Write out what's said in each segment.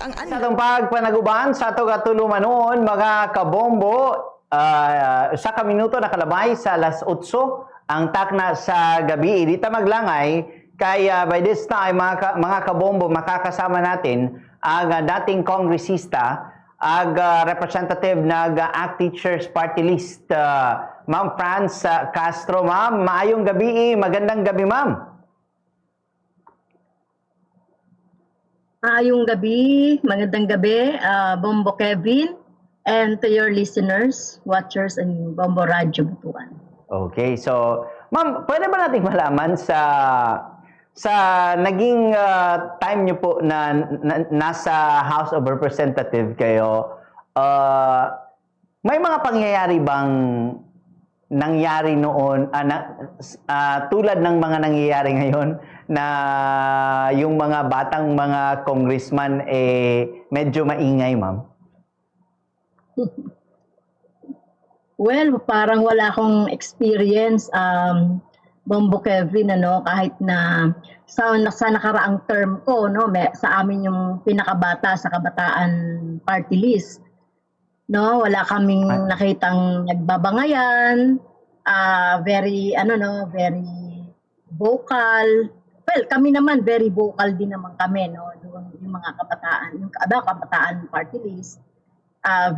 ang Sa itong pagpanaguban sa ito katuluman noon, mga kabombo, sa kaminuto nakalabay sa alas 8 ang takna sa gabi. Di ta maglangay, kaya by this time, mga kabombo, makakasama natin ang dating kongresista, ang representative ng ACT Teachers Party List, Ma'am Franz Castro. Ma'am, maayong gabi, magandang gabi, ma'am. Yung gabi, magandang gabi, Bombo Kevin, and to your listeners, watchers, and Bombo Radyo Butuan. Okay, so ma'am, pwede ba nating malaman sa naging time niyo po na nasa House of Representatives kayo, may mga pangyayari bang nangyari noon tulad ng mga nangyayari ngayon na yung mga batang mga congressman medyo maingay, ma'am? Well, parang wala akong experience, Bombo Kevin, kahit na sa nakaraang term ko, sa amin yung pinakabata sa Kabataan Party List. Wala kaming nakitang nagbabangayan, very vocal. Well, kami naman very vocal din naman kami, doon yung mga kabataan, yung Kabataan Party List.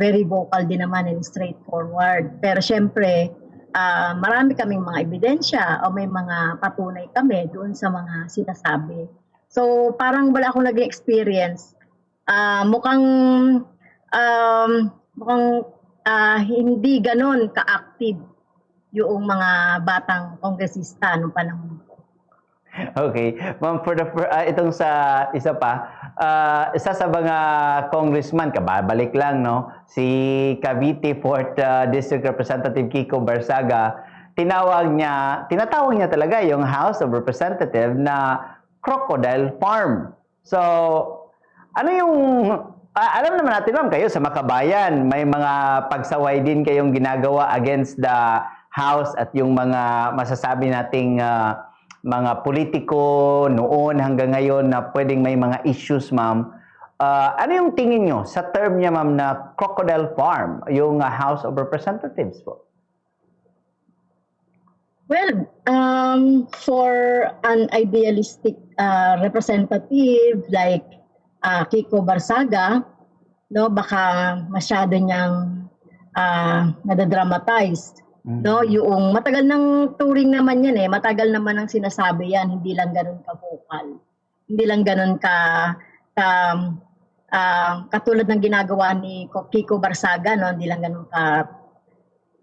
Very vocal din naman and straightforward. Pero syempre, marami kaming mga ebidensya o may mga patunay kami doon sa mga sinasabi. So, parang wala akong nag-experience. Mukhang hindi ganon ka-active yung mga batang kongresista noong panahon. Okay. Ma'am, itong sa isa sa mga congressman, kababalik lang, si Cavite 4th District Representative Kiko Barsaga, tinatawag niya talaga yung House of Representatives na crocodile farm. So, ano yung alam naman natin, ma'am, kayo sa Makabayan, may mga pagsaway din kayong ginagawa against the House at yung mga masasabi nating mga politiko noon hanggang ngayon na pwedeng may mga issues, ma'am. Ano yung tingin nyo sa term niya, ma'am, na crocodile farm, yung House of Representatives po? Well, for an idealistic representative like Kiko Barsaga, baka masyado niyang nadadramatize. Yung matagal ng touring naman yan matagal naman ang sinasabi yan, hindi lang ganun ka-vocal. Hindi lang ganun katulad ng ginagawa ni Kiko Barsaga, hindi lang ganun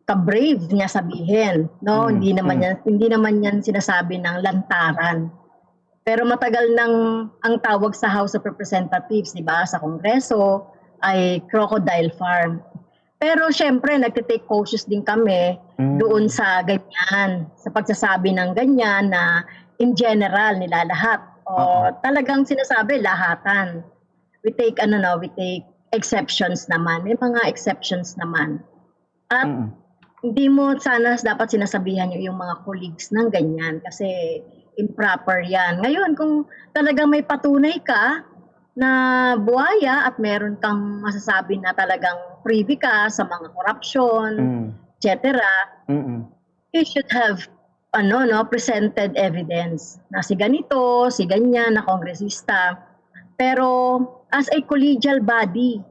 ka-brave niya sabihin, hindi naman yan sinasabi ng lantaran. Pero matagal nang ang tawag sa House of Representatives, di ba, sa Kongreso ay crocodile farm. Pero syempre, nagtitake cautious din kami doon sa ganyan, sa pagsasabi ng ganyan na in general nila lahat. O talagang sinasabi lahatan. We take exceptions naman. May mga exceptions naman. At hindi mo sana dapat sinasabihan yung mga colleagues ng ganyan kasi improper yan. Ngayon, kung talagang may patunay ka na buhaya at meron kang masasabi na talagang privy ka sa mga corruption, etc., you should have presented evidence na si ganito, si ganyan, na kongresista. Pero as a collegial body,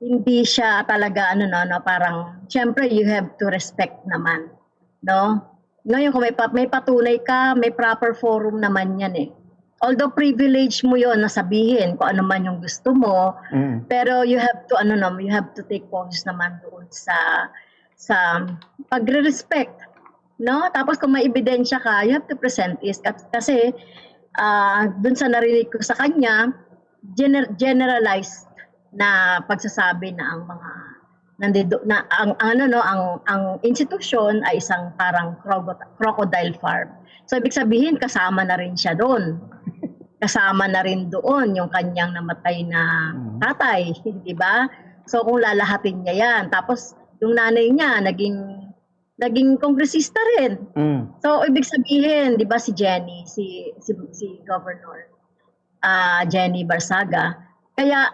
hindi siya talaga parang syempre you have to respect naman, Ngayon kung may patunay ka, may proper forum naman yan Although privilege mo yon na sabihin kung ano man yung gusto mo, pero you have to you have to take cautious naman doon sa pagre-respect, Tapos kung may ebidensya ka, you have to present it kasi doon sa narinig ko sa kanya, generalized na pagsasabi na ang mga ang institusyon ay isang parang crocodile farm. So ibig sabihin kasama na rin siya doon. Kasama na rin doon yung kanyang namatay na tatay, di ba? So kung lalahatin niya yan, tapos yung nanay niya naging kongresista rin. So ibig sabihin, di ba si Jenny, si Governor Jenny Barsaga, Kaya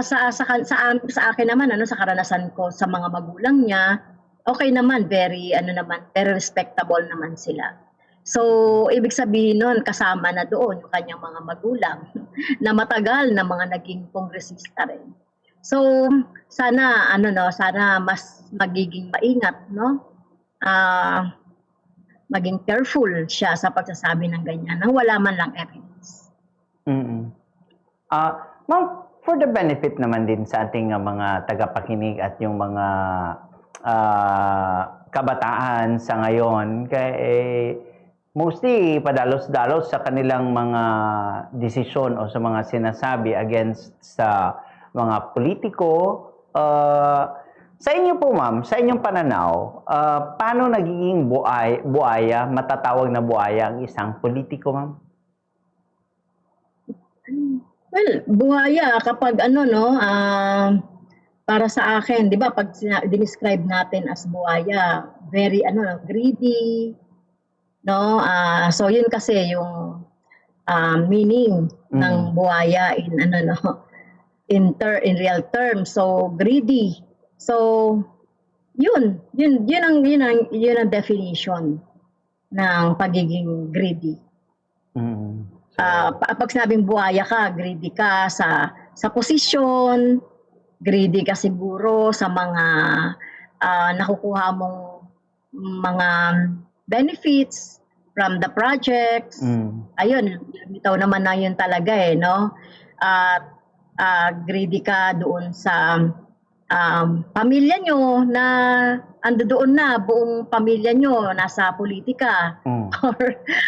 sa akin naman ano, sa karanasan ko sa mga magulang niya, okay naman, very respectable naman sila. So, ibig sabihin nun kasama na doon yung kanyang mga magulang na matagal na mga naging kongresista rin. So, sana mas magiging maingat, no? Maging careful siya sa pagsasabi ng ganyan nang wala man lang evidence. Mm. Ma'am, for the benefit naman din sa ating mga tagapakinig at yung mga kabataan sa ngayon, mostly padalos-dalos sa kanilang mga desisyon o sa mga sinasabi against sa mga politiko. Sa inyo po ma'am, sa inyong pananaw, paano nagiging buaya, matatawag na buaya ang isang politiko ma'am? Well, buhaya kapag para sa akin, 'di ba, pag describe natin as buhaya, very greedy, no? So yun kasi yung meaning ng buhaya in real terms. So greedy. So yun ang definition ng pagiging greedy. Pag sinabing buhaya ka, greedy ka sa posisyon, greedy ka siguro sa mga nakukuha mong mga benefits from the projects. Ayun, bitaw naman na yun talaga no? At greedy ka doon sa pamilya nyo na doon na, buong pamilya nyo nasa politika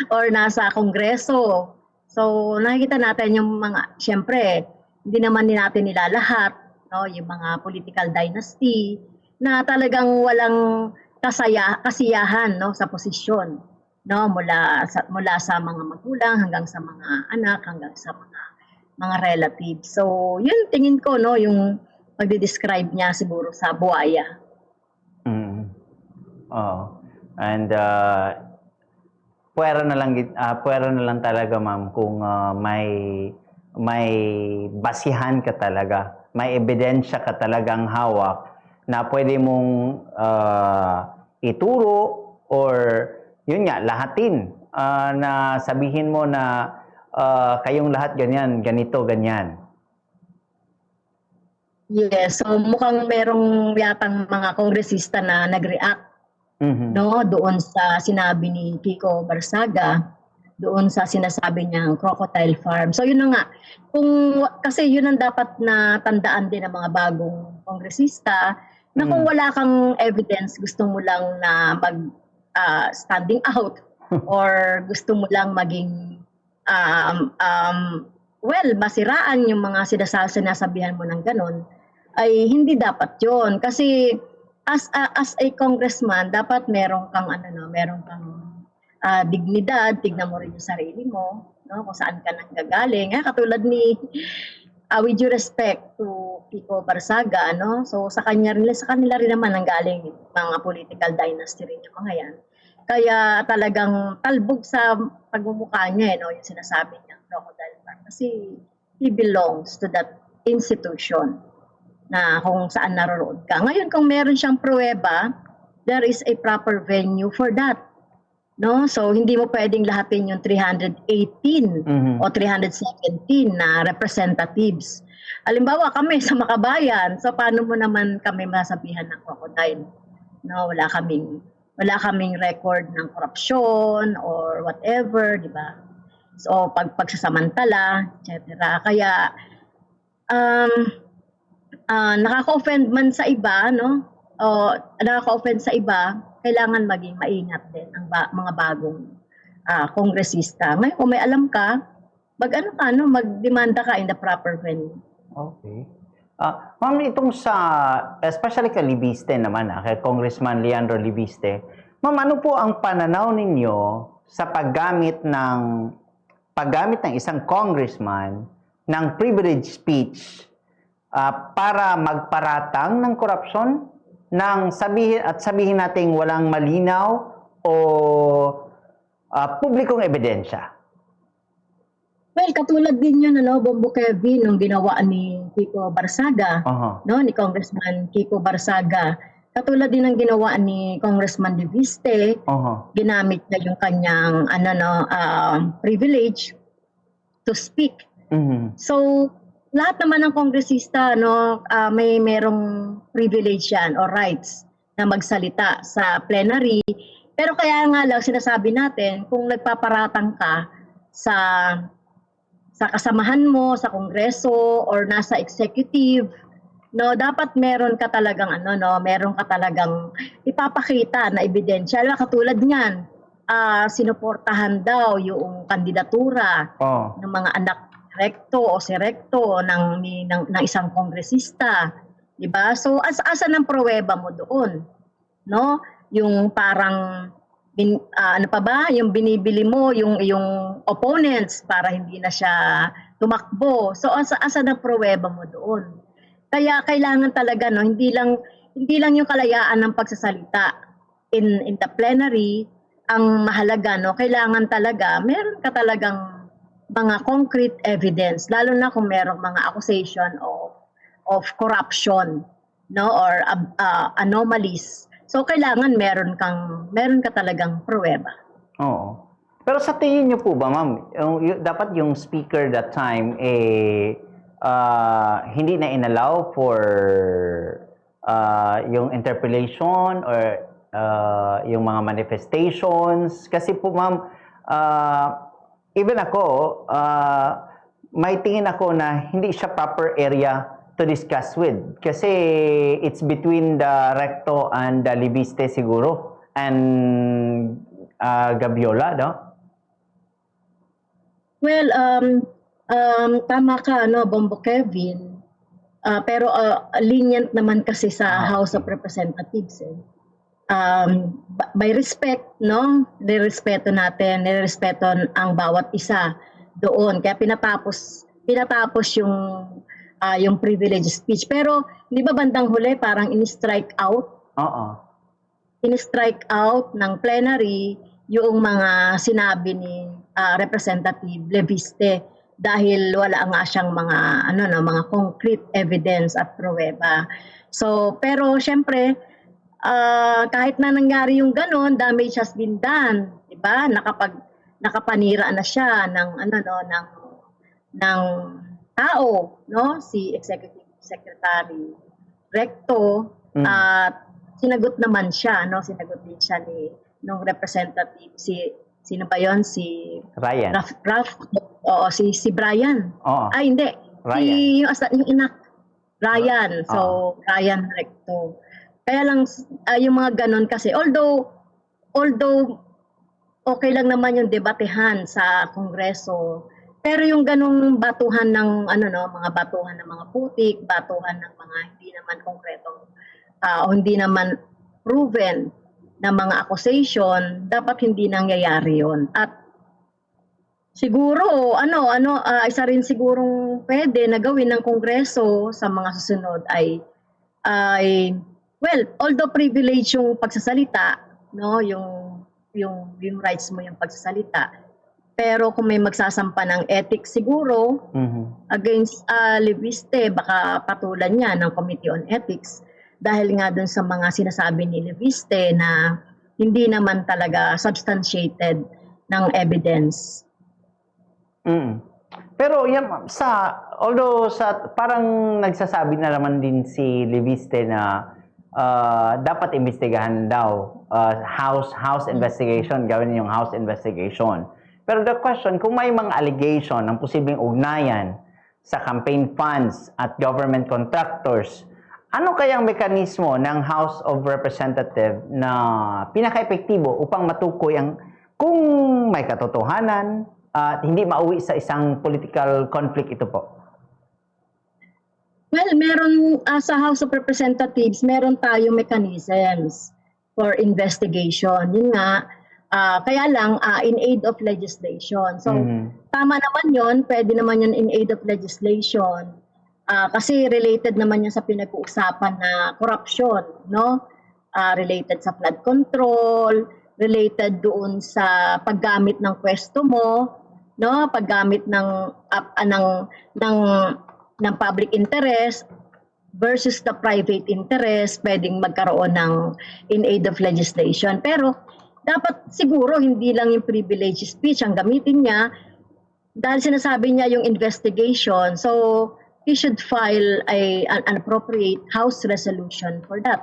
or nasa kongreso. So, nakikita natin yung mga, syempre, hindi naman natin nilalahat, no, yung mga political dynasty na talagang walang kasiyahan, no, sa posisyon, no, mula sa mga magulang hanggang sa mga anak, hanggang sa mga relatives. So, yun tingin ko, no, yung pagde-describe niya siguro sa buhaya. And puwera na lang talaga ma'am kung may basihan ka talaga, may ebidensya ka talagang hawak na pwede mong ituro or yun nga, lahatin na sabihin mo na kayong lahat ganyan, ganito, ganyan. Yes, so mukhang merong yatang mga kongresista na nag-react no, doon sa sinabi ni Kiko Barsaga, doon sa sinasabi niyang crocodile farm. So yun na nga, kasi yun ang dapat na tandaan din ng mga bagong kongresista na kung wala kang evidence, gusto mo lang na standing out or gusto mo lang maging masiraan yung mga sinasabihan mo ng ganun, ay hindi dapat yun. Kasi as a congressman, dapat meron kang dignidad, tignan mo rin yung sarili mo, no, kung saan ka nanggagaling. Katulad ni with due respect to Kiko Barsaga, no, so sa kanila rin naman nanggaling mga political dynasty rin yung mga yan. Kaya talagang talbog sa pagmumukha niya, no, yung sinasabi niya, crocodile farm. Kasi he belongs to that institution na kung saan naroroon ka. Ngayon, kung meron siyang pruweba, there is a proper venue for that. No? So, hindi mo pwedeng lahatin yung 318 o 317 na representatives. Halimbawa, kami sa Makabayan, so paano mo naman kami masabihan ng crocodile? No, wala kaming record ng korupsyon or whatever, di ba? So, pagsasamantala, etc. Kaya, nakaka-offend man sa iba, no? O nakaka-offend sa iba, kailangan maging maingat din ang mga bagong kongresista. Ngayon, kung may alam ka, magdemanda ka in the proper venue. Okay. Ma'am, itong especially kay Libiste naman, kay Congressman Leandro Libiste, ma'am, ano po ang pananaw ninyo sa paggamit ng isang congressman ng privilege speech para magparatang ng korupsyon, sabihin nating walang malinaw o publikong ebidensya? Well, katulad din yun, ano, Bombo Kevin, nung ginawa ni Kiko Barsaga, Aha. no, ni Congressman Kiko Barsaga. Katulad din ng ginawa ni Congressman De Viste, Aha. ginamit niya yung kanyang ano, no, privilege to speak. Mhm. So, lahat naman ng kongresista, no, may merong privilege yan or rights na magsalita sa plenary. Pero kaya nga lang sinasabi natin, kung nagpaparatang ka sa kasamahan mo sa kongreso or nasa executive, no, dapat meron ka talagang ano, no, meron ka talagang ipapakita na ebidensya. Katulad niyan, sinuportahan daw yung kandidatura Oh. ng mga anak rekto o si rekto ng isang kongresista, 'di ba? So asa ng pruweba mo doon, no? Yung parang ano pa ba, yung binibili mo yung opponents para hindi na siya tumakbo. So asa ng pruweba mo doon? Kaya kailangan talaga, no, hindi lang yung kalayaan ng pagsasalita in the plenary ang mahalaga, no. Kailangan talaga meron ka talagang mga concrete evidence, lalo na kung merong mga accusation of corruption, no, or anomalies. So kailangan meron ka talagang pruweba. Oo. Pero sa tingin niyo po ba, ma'am, dapat yung speaker that time hindi na inallow for yung interpellation or yung mga manifestations? Kasi po, ma'am, even ako, may tingin ako na hindi siya proper area to discuss with. Kasi it's between the recto and the libiste siguro and Gabiola, no? Well, tama ka, no, Bombo Kevin. Pero lenient naman kasi sa House of Representatives. By respect, no, nirespeto natin, nirespeto ang bawat isa doon. Kaya pinatapos yung privilege speech. Pero di ba bandang huli parang in-strike out? Oo. In-strike out ng plenary yung mga sinabi ni Representative Leviste dahil wala nga siyang mga concrete evidence at pruweba. So, pero syempre, kahit na nangyari yung ganon, damage has been done, 'di ba? Nakapanira na siya ng tao, no? Si Executive Secretary Recto at sinagot naman siya, no? Sinagot din siya nung representative sino ba 'yon? Si Ryan. si Brian. Oo. Ay hindi. Ryan. Yung inak Ryan. So Ryan Recto. Kaya lang yung mga ganon kasi although okay lang naman yung debatehan sa kongreso, pero yung ganong batuhan ng mga batuhan ng mga putik, batuhan ng mga hindi naman konkretong o hindi naman proven na mga accusation, dapat hindi nangyayari 'yon. At siguro isa rin sigurong pwede na gawin ng kongreso sa mga susunod ay well, although privilege yung pagsasalita, no, yung rights mo yung pagsasalita. Pero kung may magsasampa ng ethics siguro against Leviste, baka patulan niya ng Committee on Ethics dahil nga dun sa mga sinasabi ni Leviste na hindi naman talaga substantiated ng evidence. Pero yan, although parang nagsasabi na naman din si Leviste na dapat imbestigahan daw, house investigation, gawin yung house investigation. Pero the question, kung may mga allegation ng posibleng ugnayan sa campaign funds at government contractors, ano kayang mekanismo ng House of Representatives na pinaka-epektibo upang matukoy kung may katotohanan at hindi mauwi sa isang political conflict ito po? Well, meron sa House of Representatives, meron tayong mechanisms for investigation. Yun nga, kaya lang in aid of legislation. So, tama naman yun, pwede naman yun in aid of legislation. Kasi related naman yun sa pinag-uusapan na corruption, no? Related sa flood control, related doon sa paggamit ng pwesto mo no, paggamit ng ng public interest versus the private interest, pwedeng magkaroon ng in aid of legislation. Pero dapat siguro hindi lang yung privilege speech ang gamitin niya dahil sinasabi niya yung investigation. So he should file an appropriate House resolution for that.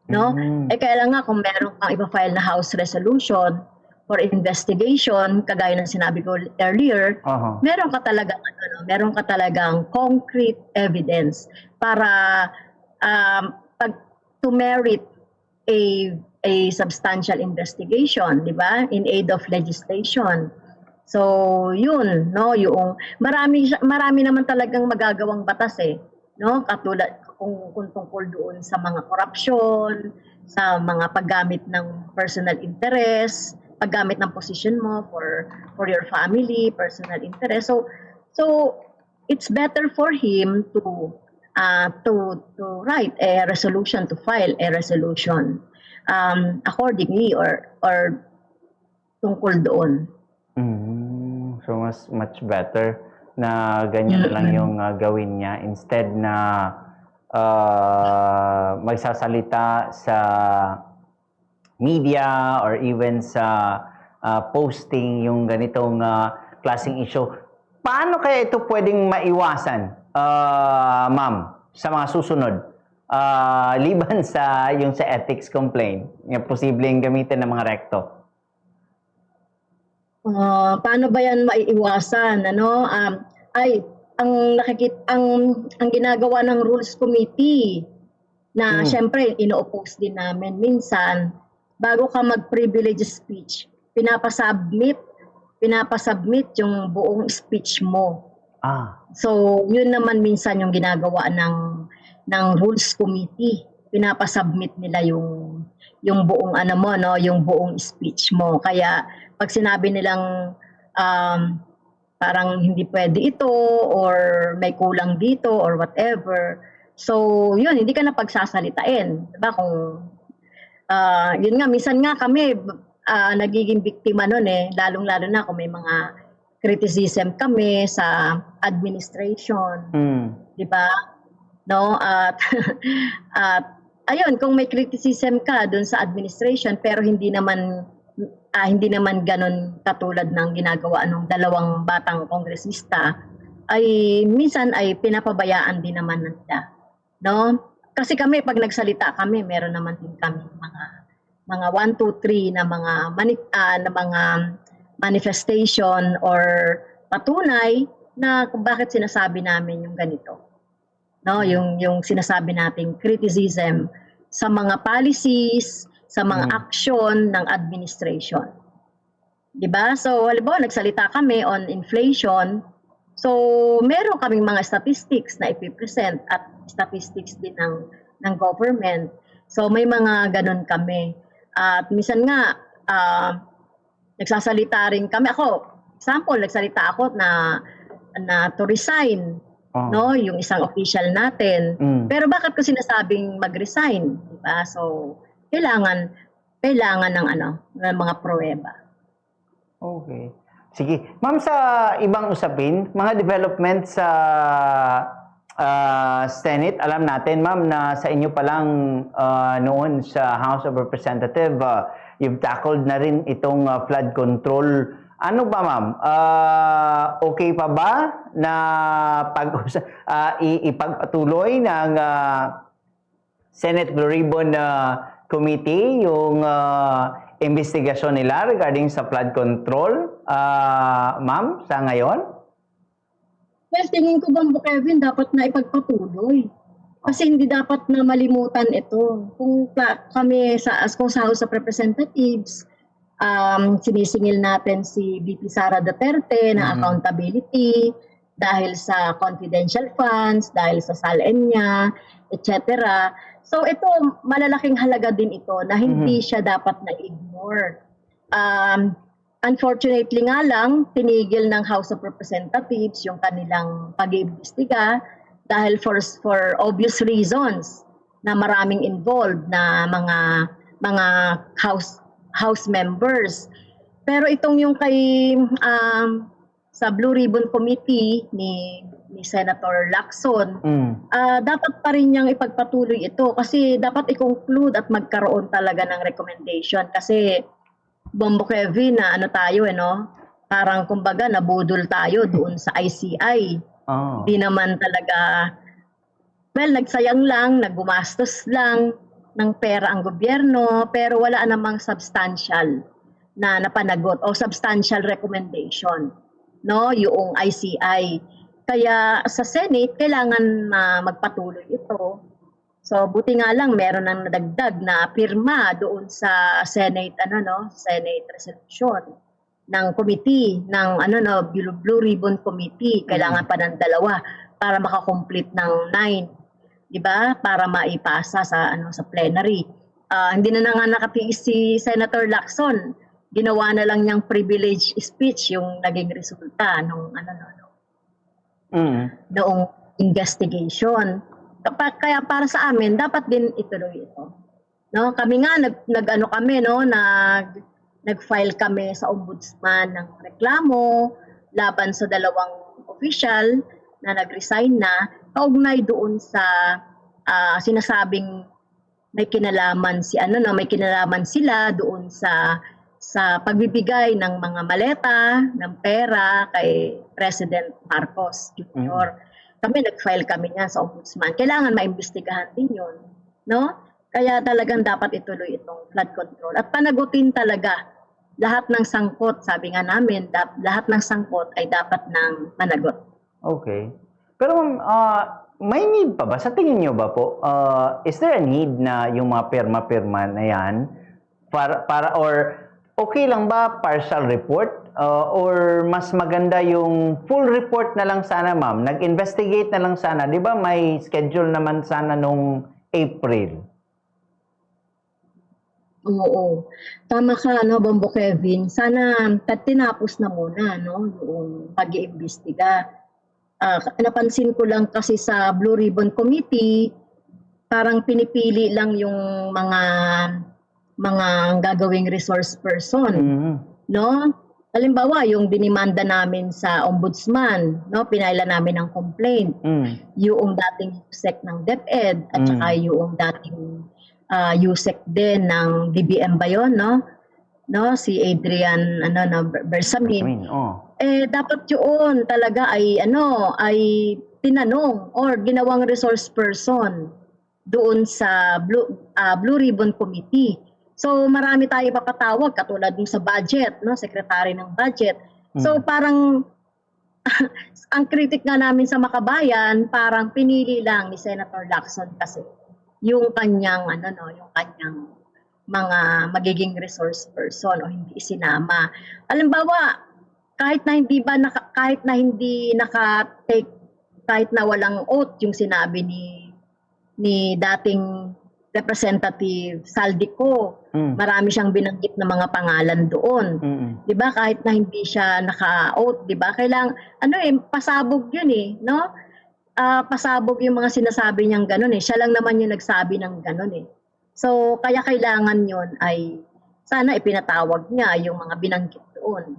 No? Kaya nga kung meron kang ipa-file na House resolution for investigation, kagaya ng sinabi ko earlier, meron ka talagang meron ka talagang concrete evidence para to merit a substantial investigation, di ba? In aid of legislation. So, yun, no, yung marami naman talagang magagawang batas no? Katulad kung tungkol doon sa mga korupsyon, sa mga paggamit ng personal interest, paggamit ng position mo for your family, personal interest. So it's better for him to write a resolution, to file a resolution accordingly or tungkol doon. So much better na ganyan na lang yung gawin niya instead na magsasalita sa media or even sa posting yung ganitong klaseng issue. Paano kaya ito pwedeng maiwasan, ma'am, sa mga susunod? Liban sa yung sa ethics complaint, yung posibleng gamitin ng mga rekto. Paano ba yan maiiwasan? Ano? Ang ginagawa ng Rules Committee na syempre ino-oppose din namin minsan, bago ka mag-privilege speech, pinapasubmit yung buong speech mo. So, yun naman minsan yung ginagawa ng Rules Committee. Pinapasubmit nila yung buong yung buong speech mo. Kaya pag sinabi nilang parang hindi pwede ito or may kulang dito or whatever, so yun, hindi ka na pagsasalitain. Diba? Kung yun nga, minsan nga kami nagiging biktima nun lalong-lalo na kung may mga criticism kami sa administration. Di ba? No? At ayun, kung may criticism ka dun sa administration pero hindi naman ganun katulad ng ginagawa ng dalawang batang kongresista, ay minsan ay pinapabayaan din naman nila. No? Kasi kami, pag nagsalita kami, meron naman din kami mga 1, 2, 3 na mga manifestation or patunay na kung bakit sinasabi namin yung ganito. No, yung sinasabi nating criticism sa mga policies, sa mga action ng administration. 'Di ba? So, halimbawa nagsalita kami on inflation. So, meron kaming mga statistics na ipipresent at statistics din ng government. So, may mga ganun kami. At minsan nga nagsasalita rin kami. Example, nagsalita ako na to resign, no, yung isang official natin. Pero bakit ko sinasabing mag-resign, di ba? So kailangan ng mga pruweba. Okay. Sige. Ma'am, sa ibang usapin, mga development sa Senate, alam natin, ma'am, na sa inyo pa lang noon sa House of Representatives, you've tackled na rin itong flood control. Ano ba, ma'am? Okay pa ba na ipagpatuloy ng Senate Blue Ribbon Committee yung investigasyon nila regarding sa flood control, ma'am, sa ngayon? Well, tingin ko bang, Kevin, dapat na ipagpatuloy. Kasi hindi dapat na malimutan ito. Kung kami sa House of Representatives, sinisingil natin si VP Sara Duterte na accountability dahil sa confidential funds, dahil sa SALN niya, etc. So ito, malalaking halaga din ito na hindi siya dapat na-ignore. Unfortunately nga lang, tinigil ng House of Representatives yung kanilang pag-iimbestiga dahil for obvious reasons na maraming involved na mga house members. Pero itong yung kay sa Blue Ribbon Committee ni Senator Lacson, dapat pa rin niyang ipagpatuloy ito kasi dapat i-conclude at magkaroon talaga ng recommendation kasi Bombo Kevin na ano tayo parang kumbaga nabudol tayo doon sa ICI. Hindi naman talaga, well, nagsayang lang, naggumastos lang ng pera ang gobyerno pero wala namang substantial na napanagot o substantial recommendation yung ICI. Kaya sa Senate, kailangan magpatuloy ito. So, buti nga lang, meron nang nadagdag na pirma doon sa Senate, Senate resolution ng committee, ng Blue Ribbon Committee. Kailangan pa ng 2 para makakomplete ng 9. Di ba? Para maipasa sa plenary. Hindi na nga nakatiis si Senator Lacson. Ginawa na lang niyang privilege speech yung naging resulta nung noong investigation. Kaya para sa amin dapat din ituloy ito. Kami nga nag-file kami sa ombudsman ng reklamo laban sa 2 official na nag-resign na kaugnay doon sa sinasabing may kinalaman may kinalaman sila doon sa pagbibigay ng mga maleta ng pera kay President Marcos Jr. Kami nag-file kami niyan sa ombudsman. Kailangan maimbestigahan din 'yon, Kaya talagang dapat ituloy itong flood control at panagutin talaga lahat ng sangkot. Sabi nga namin, lahat ng sangkot ay dapat nang managot. Okay. Pero may need pa ba? Sa tingin niyo ba po, is there a need na yung mga pirma-pirma na yan para or okay lang ba partial report or mas maganda yung full report na lang sana, ma'am? Nag-investigate na lang sana. Di ba may schedule naman sana nung April? Oo. Tama ka, Bombo Kevin. Sana tinapos na muna, yung pag-iimbestiga. Napansin ko lang kasi sa Blue Ribbon Committee, parang pinipili lang yung mga gagawing resource person, Halimbawa, yung dinimanda namin sa ombudsman, pinaila namin ng complaint. Yung dating USEC ng DepEd at saka yung dating USEC din ng DBM ba yun, si Adrian Bersamin. Dapat yun talaga ay tinanong or ginawang resource person doon sa Blue Ribbon Committee. So marami tayo papatawag katulad ng sa budget, secretary ng budget. So parang ang kritik nga namin sa Makabayan, parang pinili lang ni Senator Lacson kasi yung kanyang yung kanyang mga magiging resource person o hindi isinama. Halimbawa, kahit na hindi naka-take, kahit na walang oath yung sinabi ni dating Representative Saldico, marami siyang binanggit na mga pangalan doon. 'Di ba? Kahit na hindi siya naka-oath, 'di ba? Kailang pasabog 'yun pasabog yung mga sinasabi niyang gano'n Siya lang naman yung nagsabi ng gano'n So, kaya kailangan 'yun ay sana ipinatawag niya yung mga binanggit doon.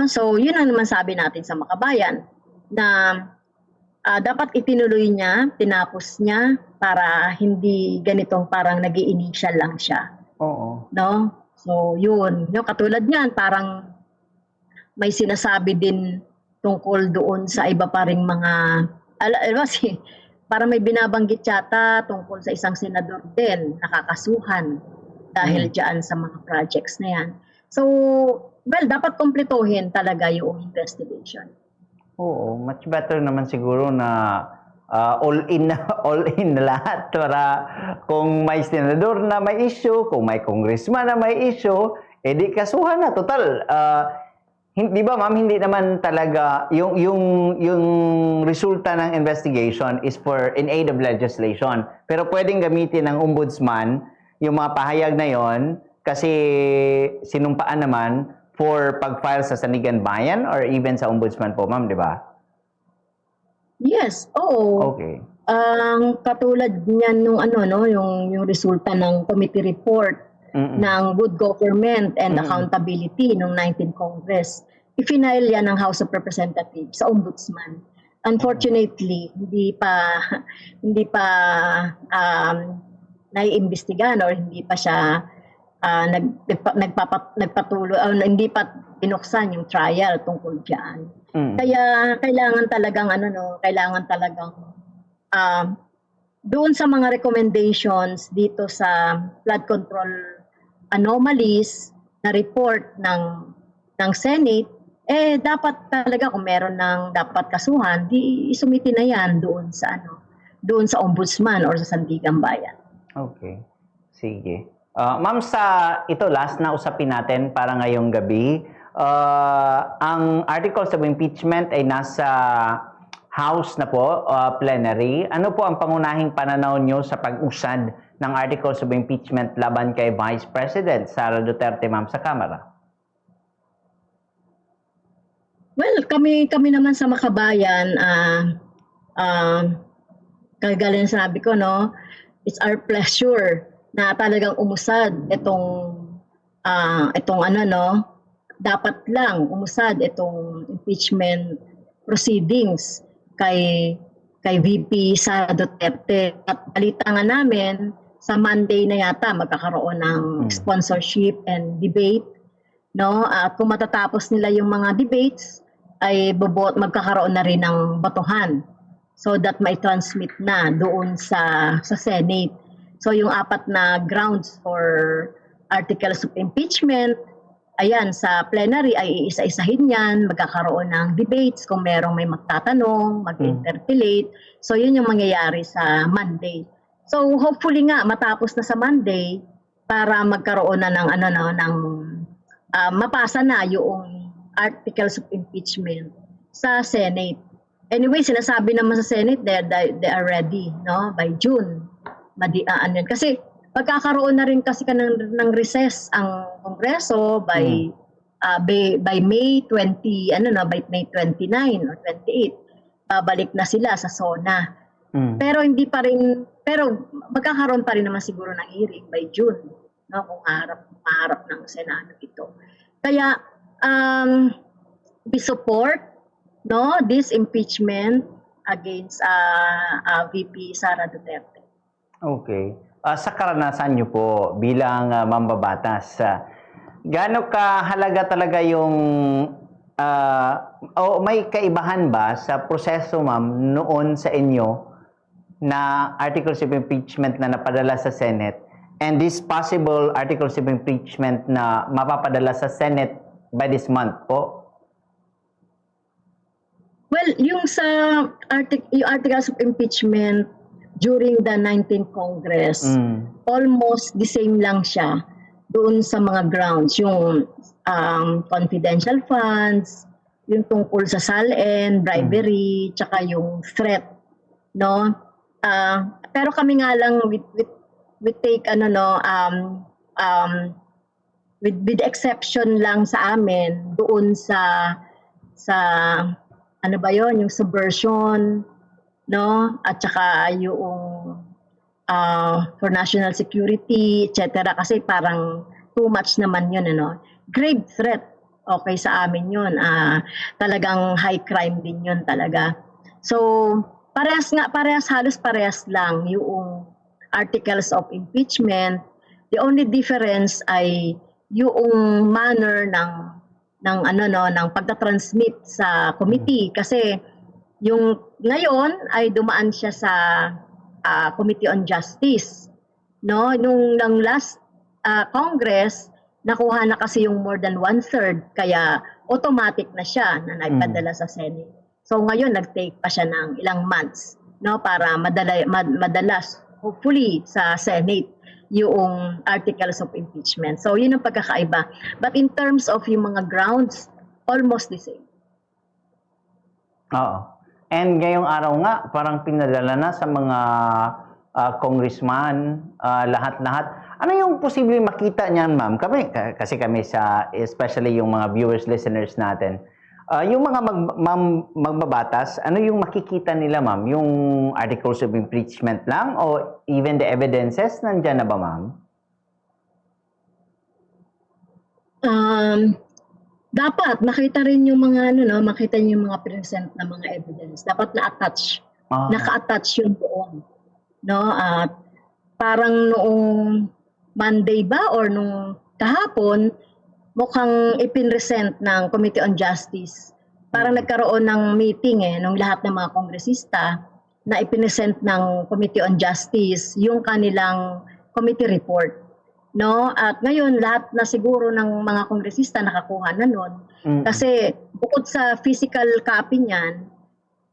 So, 'yun ang naman sabi natin sa Makabayan na dapat itinuloy niya, tinapos niya para hindi ganitong parang nag-i-initial lang siya. Oo. So, yun. Katulad niyan, parang may sinasabi din tungkol doon sa iba pa ring mga, parang may binabanggit yata tungkol sa isang senador din, nakakasuhan dahil dyan sa mga projects na yan. So, well, dapat kumpletuhin talaga yung investigation. Oo, much better naman siguro na all in na lahat para kung may senador na may issue, kung may congressman na may issue, edi kasuhan na total. Hindi ba ma'am, hindi naman talaga yung resulta ng investigation is for in aid of legislation. Pero pwedeng gamitin ng ombudsman yung mga pahayag na yon kasi sinumpaan naman for pag-file sa Sandigan Bayan or even sa ombudsman po, ma'am, di ba? Yes, oo. Okay. Katulad niyan nung yung resulta ng committee report ng good government and accountability nung 19th Congress. i-file yan ng House of Representatives sa Ombudsman. Unfortunately, hindi pa naiimbestigahan or hindi pa siya nagpatuloy hindi pa binuksan yung trial tungkol diyan. Kaya kailangan talagang doon sa mga recommendations dito sa flood control anomalies na report ng Senate, dapat talaga kung meron ng dapat kasuhan, di isumiti na yan doon sa Ombudsman or sa Sandigan Bayan. Okay. Sige. Ma'am, ito last na usapin natin para ngayong gabi. Ang articles of impeachment ay nasa House na po, plenary. Ano po ang pangunahing pananaw nyo sa pag-usad ng articles of impeachment laban kay Vice President Sara Duterte, ma'am, sa Kamara? Well, kami naman sa Makabayan, kagaya ng sabi ko, no, it's our pleasure na talagang umusad itong dapat lang umusad itong impeachment proceedings kay VP Sara Duterte. At balita nga namin, sa Monday na yata magkakaroon ng sponsorship and debate, no? At kung matatapos nila yung mga debates, ay magkakaroon na rin ng botohan so that may transmit na doon sa Senate. So yung 4 na grounds for articles of impeachment, ayan, sa plenary ay iisa-isahin yan, magkakaroon ng debates kung merong may magtatanong, mag-interpellate. So yun yung mangyayari sa Monday. So hopefully nga matapos na sa Monday para magkaroon na ng mapasa na yung articles of impeachment sa Senate. Anyway, sinasabi naman sa Senate they are ready, no, by June. Kasi pagkakaroon na rin kasi ng recess ang Kongreso by May 20, by May 29 or 28, babalik na sila sa SONA. Pero magkakaroon pa rin naman siguro ng hearing by June, no, kung harap ng Senado ito. Kaya we support, no, this impeachment against VP Sara Duterte. Okay. Sa karanasan nyo po bilang mambabatas, gaano kahalaga talaga yung may kaibahan ba sa proseso, ma'am, noon sa inyo na articles of impeachment na napadala sa Senate and this possible articles of impeachment na mapapadala sa Senate by this month po? Well, yung articles of impeachment during the 19th Congress, almost the same lang siya doon sa mga grounds, yung confidential funds, yung tungkol sa SALN, bribery, tsaka yung threat, no? Pero kami nga lang we take with the exception lang sa amin doon sa ano ba yon, yung subversion, no, at saka yung for national security, etc. Kasi parang too much naman yun, grave threat, okay sa amin yun, talagang high crime din yun talaga. So halos parehas lang yung articles of impeachment. The only difference ay yung manner ng pagta-transmit sa committee, kasi yung ngayon ay dumaan siya sa Committee on Justice, no, nung last Congress nakuha na kasi yung more than 1/3, kaya automatic na siya na nagpadala sa Senate. So ngayon nag-take pa siya ng ilang months, no, para madalas hopefully sa Senate yung articles of impeachment. So yun ang pagkakaiba. But in terms of yung mga grounds, almost the same. Oo. And ngayong araw nga, parang pinadala na sa mga congressman, lahat-lahat. Ano yung posibleng makita niyan, ma'am? Kasi kami especially yung mga viewers, listeners natin, yung mga magbabatas, ano yung makikita nila, ma'am? Yung articles of impeachment lang o even the evidences, nandyan na ba, ma'am? dapat makita rin yung mga ano, no, makita niyo yung mga present na mga evidence. Dapat na-attach, Ah, naka-attach yung doon, no? At parang noong Monday ba or nung kahapon, mukhang ipinresent ng Committee on Justice. Parang nagkaroon ng meeting nung lahat ng mga kongresista na ipinresent ng Committee on Justice yung kanilang committee report. No? At ngayon, lahat na siguro ng mga kongresista nakakuha na nun. mm. Kasi bukod sa physical copy niyan,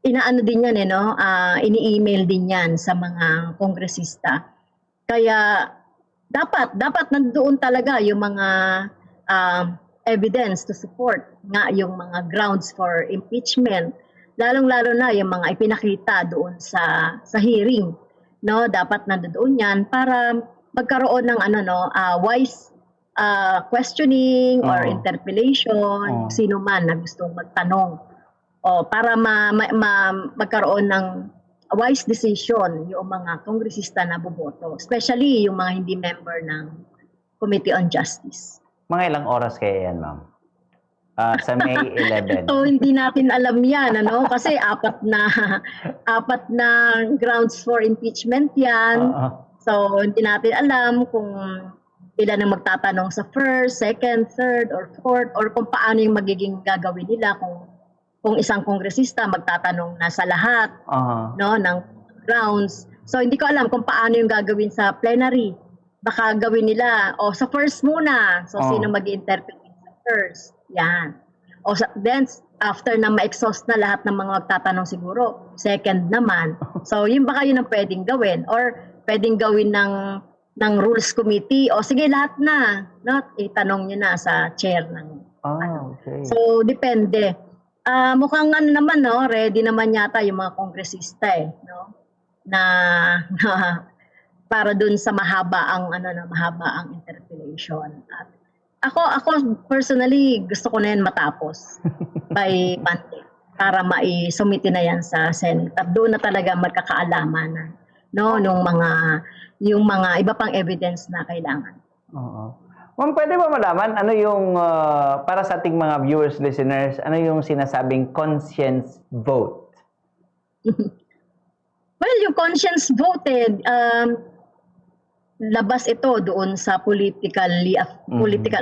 inaano din yan, no? Ini-email din yan sa mga kongresista. Kaya dapat nandoon talaga yung mga evidence to support nga yung mga grounds for impeachment, lalong-lalo na yung mga ipinakita doon sa hearing, no? Dapat nandoon 'yan para magkaroon ng wise questioning or Oo. interpellation, Oo. sino man na gustong magtanong. O para magkaroon ng wise decision yung mga kongresista na boboto, especially yung mga hindi member ng Committee on Justice. Mga ilang oras kaya yan, ma'am? Sa May 11. So hindi natin alam yan, kasi apat na grounds for impeachment yan. Oo. So hindi natin alam kung ilan ang magtatanong sa first, second, third, or fourth, or kung paano yung magiging gagawin nila kung isang kongresista magtatanong na sa lahat Aha. ng grounds. So hindi ko alam kung paano yung gagawin sa plenary. Baka gawin nila sa first muna. So Oh. sino mag-interpret sa first? Yan. Then after na ma-exhaust na lahat ng mga magtatanong siguro, second naman. So yun baka yun ang pwedeng gawin, or pwedeng gawin ng rules committee, sige lahat na, no? Itanong niyo na sa chair ng Okay. So depende. Mukhang naman, ready naman yata yung mga kongresista no? Na para dun sa mahaba ang interpellation. At ako personally gusto ko na yan matapos by Monday para mai-submit na yan sa Senate. At doon na talaga magkakaalaman nung yung mga iba pang evidence na kailangan. Oo. Ma'am, pwede ba malaman ano yung para sa ating mga viewers, listeners, ano yung sinasabing conscience vote? Well, yung conscience voted, labas ito doon sa political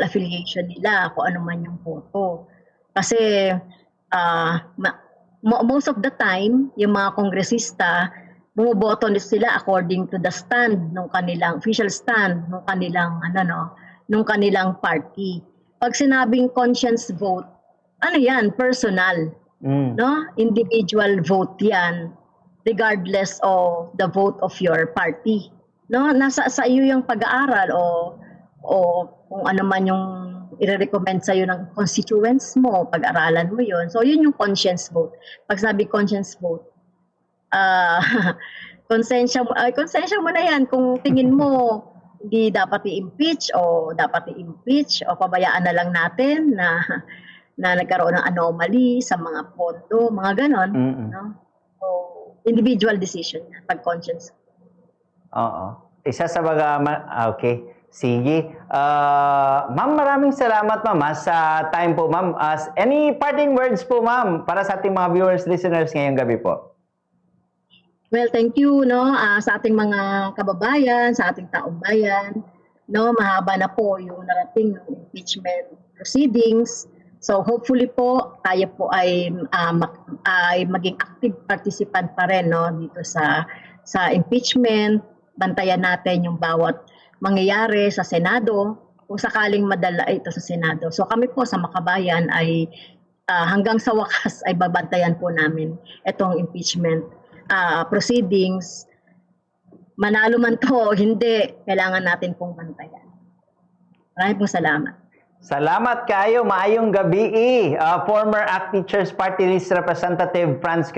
affiliation nila, kung ano man yung boto. Kasi most of the time, yung mga kongresista, bumoboto sila according to the stand ng kanilang official stand ng kanilang nung kanilang party. Pag sinabing conscience vote, ano yan? Personal, no? Individual vote yan, regardless of the vote of your party. No, nasa sa iyo yung pag-aaral o kung ano man yung i-recommend sa iyo ng constituents mo, pag-aralan mo yon. So yun yung conscience vote. Pag sabi conscience vote, konsensya mo na yan kung tingin mo hindi dapat i-impeach o dapat i-impeach o pabayaan na lang natin na nagkaroon ng anomaly sa mga pondo, mga ganon. No? So, individual decision yan, pag conscience. Oo. Isa sa mga... Okay. Sige. Ma'am, maraming salamat, ma'am, sa time po, ma'am. Any parting words po, ma'am, para sa ating mga viewers, listeners ngayong gabi po? Well, thank you sa ating mga kababayan, sa ating taong bayan. Mahaba na po yung narating ng impeachment proceedings. So hopefully po tayo po ay maging active participant pa rin dito sa impeachment. Bantayan natin yung bawat mangyayari sa Senado kung sakaling madala ito sa Senado. So kami po sa Makabayan ay hanggang sa wakas ay babantayan po namin itong impeachment proceedings. Manalo man to o hindi, kailangan natin pong bantayan. Maraming pong salamat. Salamat kayo. Maayong gabi. Former ACT Teachers Party List Representative Franz